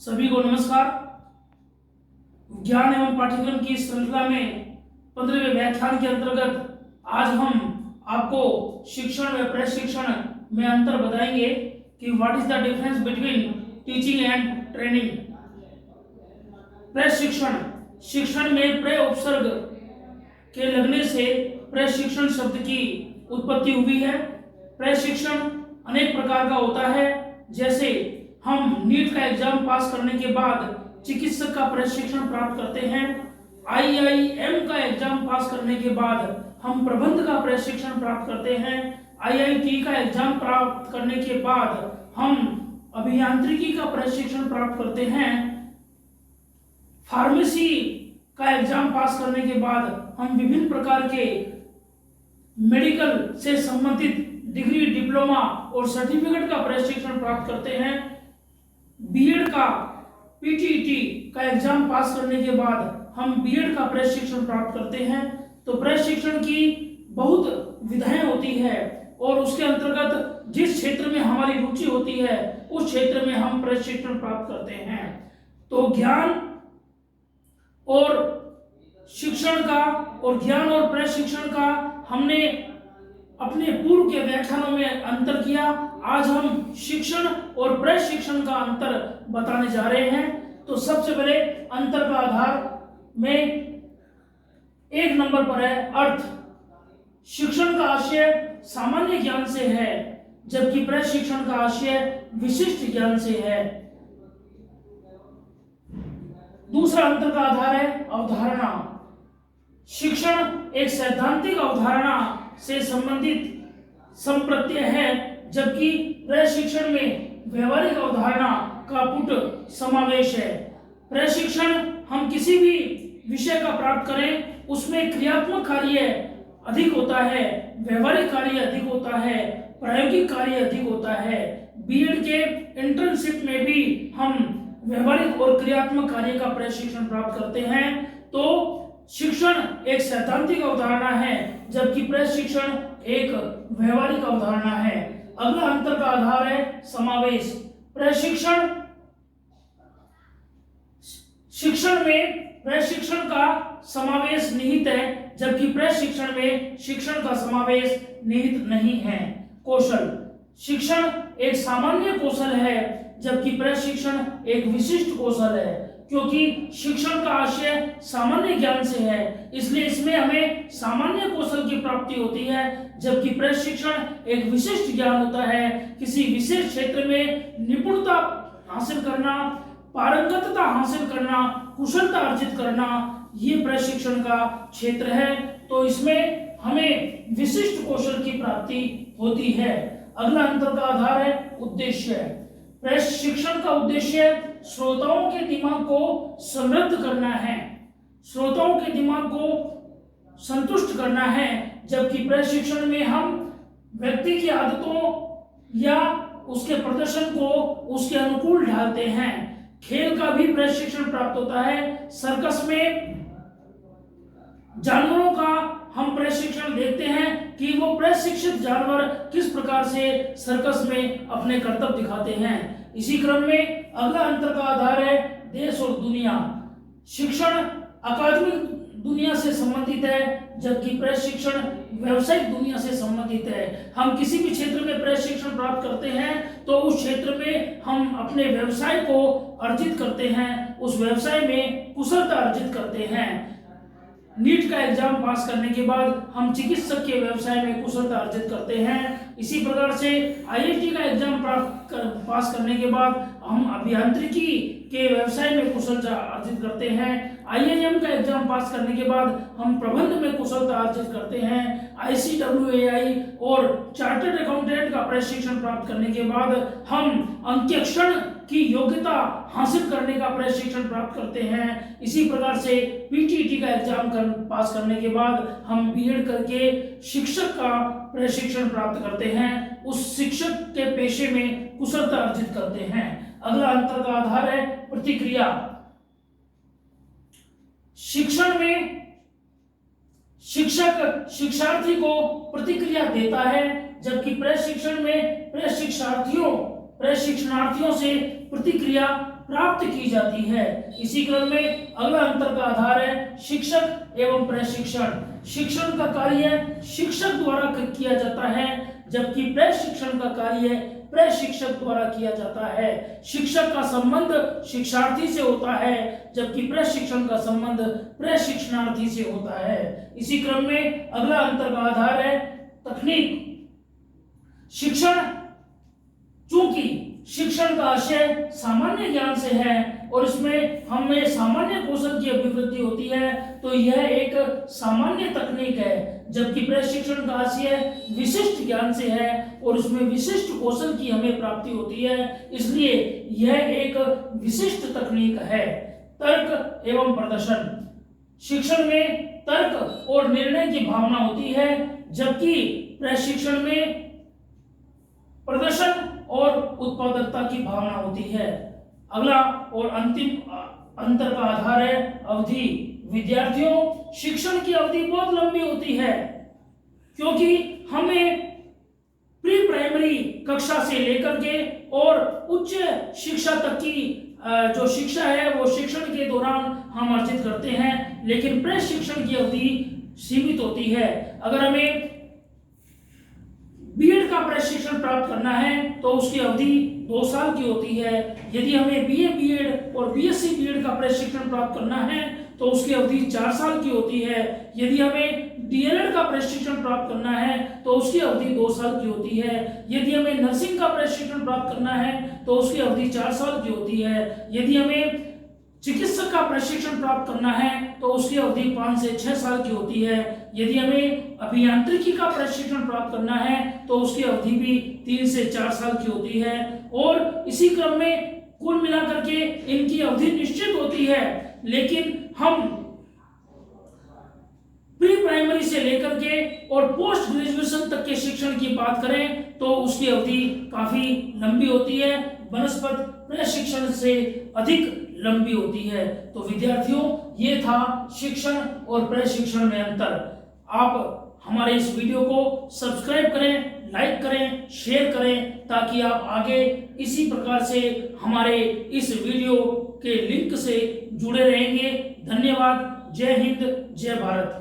सभी को नमस्कार। ज्ञान एवं पाठ्यक्रम की श्रृंखला में 15वें व्याख्यान के अंतर्गत आज हम आपको शिक्षण व प्रशिक्षण में अंतर बताएंगे कि what is the difference between teaching and training. प्रशिक्षण, शिक्षण में प्रे उपसर्ग के लगने से प्रशिक्षण शब्द की उत्पत्ति हुई है। प्रशिक्षण अनेक प्रकार का होता है, जैसे हम नीट का एग्जाम पास करने के बाद चिकित्सक का प्रशिक्षण प्राप्त करते हैं। आईआईएम का एग्जाम पास करने के बाद हम प्रबंध का प्रशिक्षण प्राप्त करते हैं। आईआईटी का एग्जाम प्राप्त करने के बाद हम अभियांत्रिकी का प्रशिक्षण प्राप्त करते हैं। फार्मेसी का एग्जाम पास करने के बाद हम विभिन्न प्रकार के मेडिकल से संबंधित डिग्री, डिप्लोमा और सर्टिफिकेट का प्रशिक्षण प्राप्त करते हैं। बीएड का पीटीईटी का एग्जाम पास करने के बाद हम बीएड का प्रशिक्षण प्राप्त करते हैं। तो प्रशिक्षण की बहुत विधाएं होती है और उसके अंतर्गत जिस क्षेत्र में हमारी रुचि होती है उस क्षेत्र में हम प्रशिक्षण प्राप्त करते हैं। तो ज्ञान और शिक्षण का और ज्ञान और प्रशिक्षण का हमने अपने पूर्व के व्याख्यानों में अंतर किया। आज हम शिक्षण और प्रशिक्षण का अंतर बताने जा रहे हैं। तो सबसे पहले अंतर का आधार में एक नंबर पर है अर्थ। शिक्षण का आशय सामान्य ज्ञान से है, जबकि प्रशिक्षण का आशय विशिष्ट ज्ञान से है। दूसरा अंतर का आधार है अवधारणा। शिक्षण एक सैद्धांतिक अवधारणा से संबंधित संप्रत्यय है, जबकि प्रशिक्षण में व्यवहारिक अवधारणा का पुट समावेश है। प्रशिक्षण हम किसी भी विषय का प्राप्त करें उसमें क्रियात्मक कार्य अधिक होता है, व्यवहारिक कार्य अधिक होता है, प्रायोगिक कार्य अधिक होता है। बीएड के इंटर्नशिप में भी हम व्यवहारिक और क्रियात्मक कार्य का प्रशिक्षण प्राप्त करते हैं। तो शिक्षण एक सैद्धांतिक अवधारणा है, जबकि प्रशिक्षण एक व्यवहारिक अवधारणा है। अगला अंतर का आधार है समावेश। प्रशिक्षण, शिक्षण में प्रशिक्षण का समावेश निहित है, जबकि प्रशिक्षण में शिक्षण का समावेश निहित नहीं है। कौशल, शिक्षण एक सामान्य कौशल है, जबकि प्रशिक्षण एक विशिष्ट कौशल है। क्योंकि शिक्षण का आशय सामान्य ज्ञान से है, इसलिए इसमें हमें सामान्य कौशल की प्राप्ति होती है, जबकि प्रशिक्षण एक विशिष्ट ज्ञान होता है। किसी विशेष क्षेत्र में निपुणता हासिल करना, पारंगतता हासिल करना, कुशलता अर्जित करना, ये प्रशिक्षण का क्षेत्र है। तो इसमें हमें विशिष्ट कौशल की प्राप्ति होती है। अगला अंतर का आधार है उद्देश्य। प्रशिक्षण का उद्देश्य श्रोताओं के दिमाग को समृद्ध करना है, श्रोताओं के दिमाग को संतुष्ट करना है, जबकि प्रशिक्षण में हम व्यक्ति की आदतों या उसके प्रदर्शन को उसके अनुकूल ढालते हैं। खेल का भी प्रशिक्षण प्राप्त होता है। सर्कस में जानवरों का हम प्रशिक्षण देखते हैं कि वो प्रशिक्षित जानवर किस प्रकार से सर्कस में अपने कर्तव्य दिखाते हैं। इसी क्रम में अगला अंतर का आधार है देश और दुनिया। शिक्षण अकादमिक दुनिया से संबंधित है, जबकि प्रशिक्षण व्यावसायिक दुनिया से संबंधित है। हम किसी भी क्षेत्र में प्रशिक्षण प्राप्त करते हैं तो उस क्षेत्र में हम अपने व्यवसाय को अर्जित करते हैं, उस व्यवसाय में कुशलता अर्जित करते हैं। नीट का एग्जाम पास करने के बाद हम चिकित्सक के व्यवसाय में कुशलता अर्जित करते हैं। इसी प्रकार से आईआईटी का एग्जाम पास करने के बाद हम अभियांत्रिकी के व्यवसाय में कुशलता अर्जित करते हैं। आईआईएम का एग्जाम पास करने के बाद हम प्रबंध में कुशलता अर्जित करते हैं। आईसीडब्ल्यूएआई और चार्टर्ड अकाउंटेंट का प्रशिक्षण प्राप्त करने के बाद हम अंकेक्षण की योग्यता हासिल करने का प्रशिक्षण प्राप्त करते हैं। इसी प्रकार से पीटीईटी का एग्जाम पास करने के बाद हम बीएड करके शिक्षक का प्रशिक्षण प्राप्त करते हैं, उस शिक्षक के पेशे में कुशलता अर्जित करते हैं। अगला अंतर का आधार है प्रतिक्रिया। शिक्षण में शिक्षक शिक्षार्थी को प्रतिक्रिया देता है, जबकि प्रशिक्षण में प्रशिक्षणार्थियों से प्रतिक्रिया प्राप्त की जाती है। इसी क्रम में अगला अंतर का आधार है शिक्षक एवं प्रशिक्षण। शिक्षण का कार्य शिक्षक द्वारा किया जाता है, जबकि प्रशिक्षण का कार्य प्रशिक्षक द्वारा किया जाता है। शिक्षक का संबंध शिक्षार्थी से होता है, जबकि प्रशिक्षण का संबंध प्रशिक्षणार्थी से होता है। इसी क्रम में अगला अंतर का आधार है तकनीक। शिक्षण, चूंकि शिक्षण का आशय सामान्य ज्ञान से है और इसमें हमें सामान्य कौशल की अभिवृद्धि होती है, तो यह एक सामान्य तकनीक है, जबकि प्रशिक्षण का आशय विशिष्ट ज्ञान से है और उसमें विशिष्ट कौशल की हमें प्राप्ति होती है, इसलिए यह एक विशिष्ट तकनीक है। तर्क एवं प्रदर्शन। शिक्षण में तर्क और निर्णय की भावना होती है, जबकि प्रशिक्षण में प्रदर्शन और उत्पादकता की भावना होती है। अगला और अंतिम अंतर का आधार है अवधि। विद्यार्थियों, शिक्षण की अवधि बहुत लंबी होती है, क्योंकि हमें प्री प्राइमरी कक्षा से लेकर के और उच्च शिक्षा तक की जो शिक्षा है वो शिक्षण के दौरान हम अर्जित करते हैं, लेकिन प्रशिक्षण की अवधि सीमित होती है। अगर हमें बीएड का प्रशिक्षण प्राप्त करना है तो उसकी अवधि 2 साल की होती है। यदि हमें बीए बीएड और बीएससी बीएड का प्रशिक्षण प्राप्त करना है तो उसकी अवधि 4 साल की होती है। यदि हमें डीएलएड का प्रशिक्षण प्राप्त करना है तो उसकी अवधि 2 साल की होती है। यदि हमें नर्सिंग का प्रशिक्षण प्राप्त करना है तो उसकी अवधि 4 साल की होती है। यदि हमें चिकित्सक का प्रशिक्षण प्राप्त करना है तो उसकी अवधि 5 से 6 साल की होती है। यदि हमें अभियांत्रिकी का प्रशिक्षण प्राप्त करना है तो उसकी अवधि भी 3 से 4 साल की होती है। और इसी क्रम में कुल मिलाकर के इनकी अवधि निश्चित होती है, लेकिन हम प्री प्राइमरी से लेकर के और पोस्ट ग्रेजुएशन तक के शिक्षण की बात करें तो उसकी अवधि काफी लंबी होती है, बनस्पत प्रशिक्षण से अधिक लंबी होती है। तो विद्यार्थियों, ये था शिक्षण और प्रशिक्षण में अंतर। आप हमारे इस वीडियो को सब्सक्राइब करें, लाइक करें, शेयर करें, ताकि आप आगे इसी प्रकार से हमारे इस वीडियो के लिंक से जुड़े रहेंगे। धन्यवाद। जय हिंद, जय भारत।